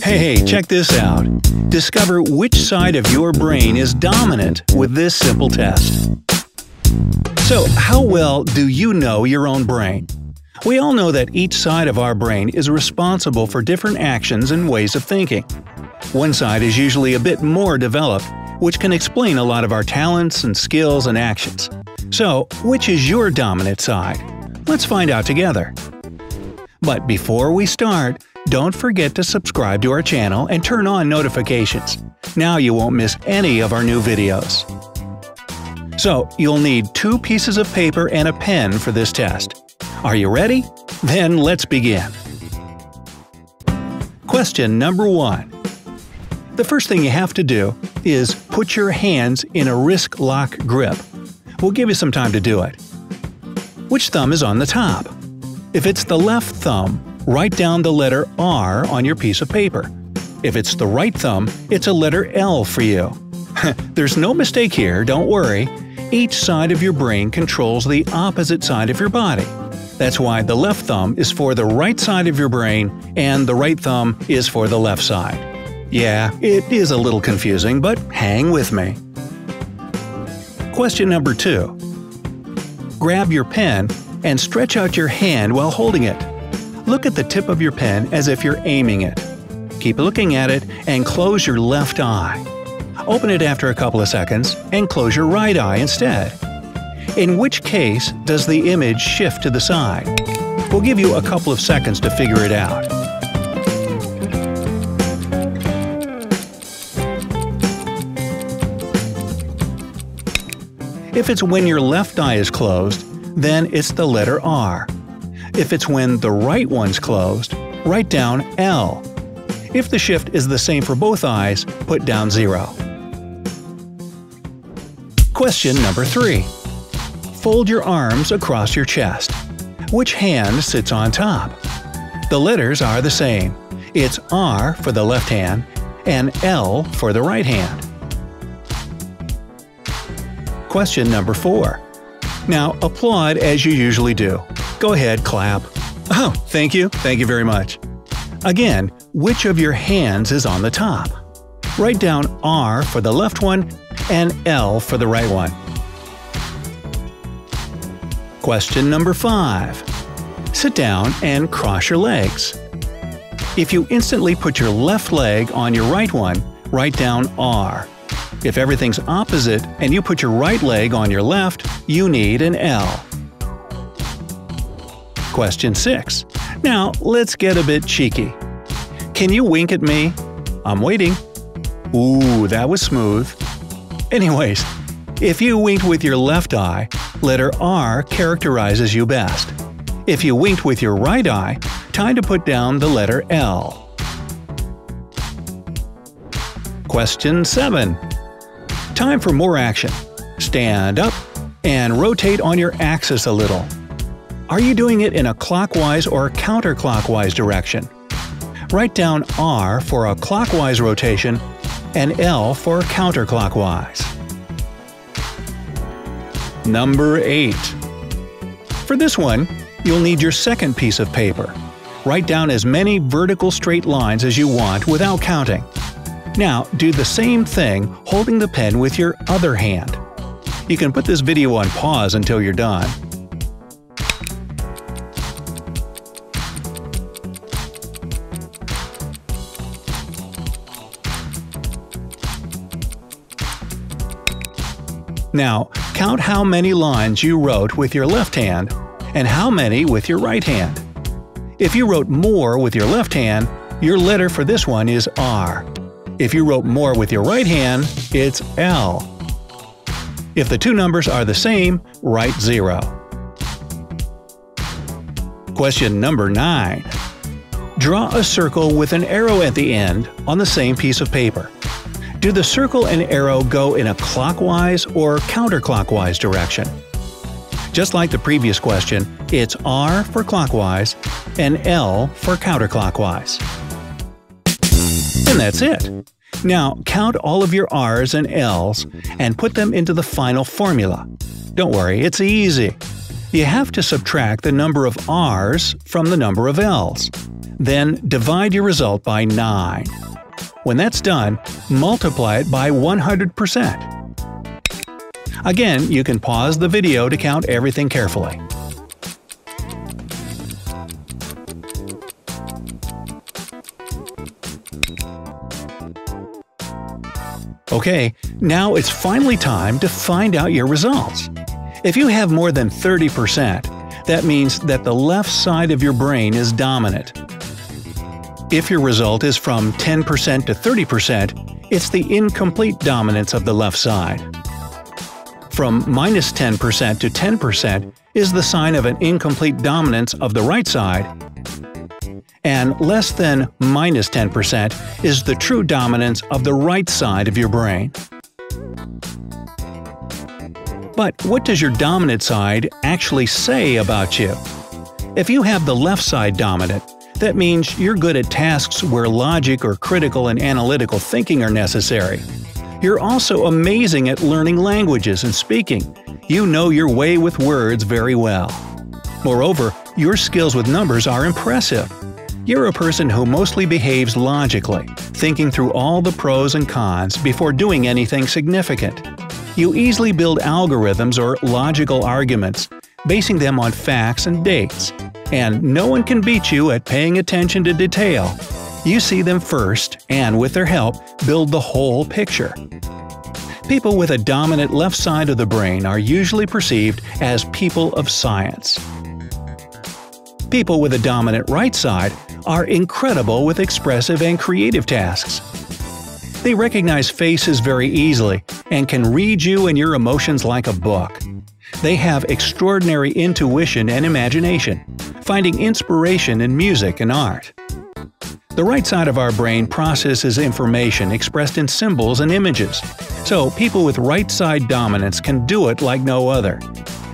Hey, check this out. Discover which side of your brain is dominant with this simple test. So, how well do you know your own brain? We all know that each side of our brain is responsible for different actions and ways of thinking. One side is usually a bit more developed, which can explain a lot of our talents and skills and actions. So, which is your dominant side? Let's find out together. But before we start, don't forget to subscribe to our channel and turn on notifications. Now you won't miss any of our new videos. So, you'll need 2 pieces of paper and a pen for this test. Are you ready? Then let's begin. Question number 1. The first thing you have to do is put your hands in a wrist lock grip. We'll give you some time to do it. Which thumb is on the top? If it's the left thumb, write down the letter R on your piece of paper. If it's the right thumb, it's a letter L for you. There's no mistake here, don't worry. Each side of your brain controls the opposite side of your body. That's why the left thumb is for the right side of your brain and the right thumb is for the left side. Yeah, it is a little confusing, but hang with me. Question number 2. Grab your pen and stretch out your hand while holding it. Look at the tip of your pen as if you're aiming it. Keep looking at it and close your left eye. Open it after a couple of seconds and close your right eye instead. In which case does the image shift to the side? We'll give you a couple of seconds to figure it out. If it's when your left eye is closed, then it's the letter R. If it's when the right one's closed, write down L. If the shift is the same for both eyes, put down 0. Question number 3. Fold your arms across your chest. Which hand sits on top? The letters are the same. It's R for the left hand and L for the right hand. Question number 4. Now applaud as you usually do. Go ahead, clap. Oh, thank you very much. Again, which of your hands is on the top? Write down R for the left one and L for the right one. Question number 5. Sit down and cross your legs. If you instantly put your left leg on your right one, write down R. If everything's opposite and you put your right leg on your left, you need an L. Question 6. Now let's get a bit cheeky. Can you wink at me? I'm waiting. Ooh, that was smooth. Anyways, if you winked with your left eye, letter R characterizes you best. If you winked with your right eye, time to put down the letter L. Question 7. Time for more action. Stand up and rotate on your axis a little. Are you doing it in a clockwise or counterclockwise direction? Write down R for a clockwise rotation and L for counterclockwise. Number 8. For this one, you'll need your second piece of paper. Write down as many vertical straight lines as you want without counting. Now, do the same thing holding the pen with your other hand. You can put this video on pause until you're done. Now, count how many lines you wrote with your left hand and how many with your right hand. If you wrote more with your left hand, your letter for this one is R. If you wrote more with your right hand, it's L. If the two numbers are the same, write 0. Question number 9. Draw a circle with an arrow at the end on the same piece of paper. Do the circle and arrow go in a clockwise or counterclockwise direction? Just like the previous question, it's R for clockwise and L for counterclockwise. And that's it! Now count all of your R's and L's and put them into the final formula. Don't worry, it's easy. You have to subtract the number of R's from the number of L's. Then divide your result by 9. When that's done, multiply it by 100%. Again, you can pause the video to count everything carefully. Okay, now it's finally time to find out your results. If you have more than 30%, that means that the left side of your brain is dominant. If your result is from 10% to 30%, it's the incomplete dominance of the left side. From minus 10% to 10% is the sign of an incomplete dominance of the right side, and less than minus 10% is the true dominance of the right side of your brain. But what does your dominant side actually say about you? If you have the left side dominant, that means you're good at tasks where logic or critical and analytical thinking are necessary. You're also amazing at learning languages and speaking. You know your way with words very well. Moreover, your skills with numbers are impressive. You're a person who mostly behaves logically, thinking through all the pros and cons before doing anything significant. You easily build algorithms or logical arguments, basing them on facts and dates. And no one can beat you at paying attention to detail. You see them first, and with their help, build the whole picture. People with a dominant left side of the brain are usually perceived as people of science. People with a dominant right side are incredible with expressive and creative tasks. They recognize faces very easily and can read you and your emotions like a book. They have extraordinary intuition and imagination, finding inspiration in music and art. The right side of our brain processes information expressed in symbols and images, so people with right side dominance can do it like no other.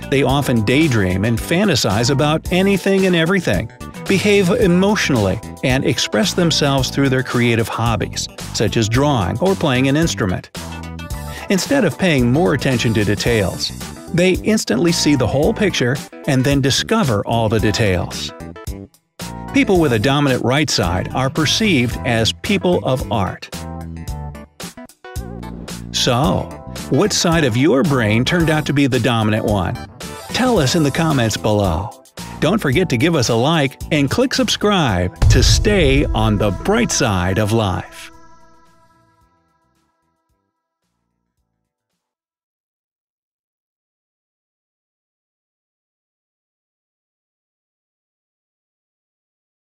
They often daydream and fantasize about anything and everything, behave emotionally, and express themselves through their creative hobbies, such as drawing or playing an instrument. Instead of paying more attention to details, they instantly see the whole picture and then discover all the details. People with a dominant right side are perceived as people of art. So, what side of your brain turned out to be the dominant one? Tell us in the comments below. Don't forget to give us a like and click subscribe to stay on the bright side of life.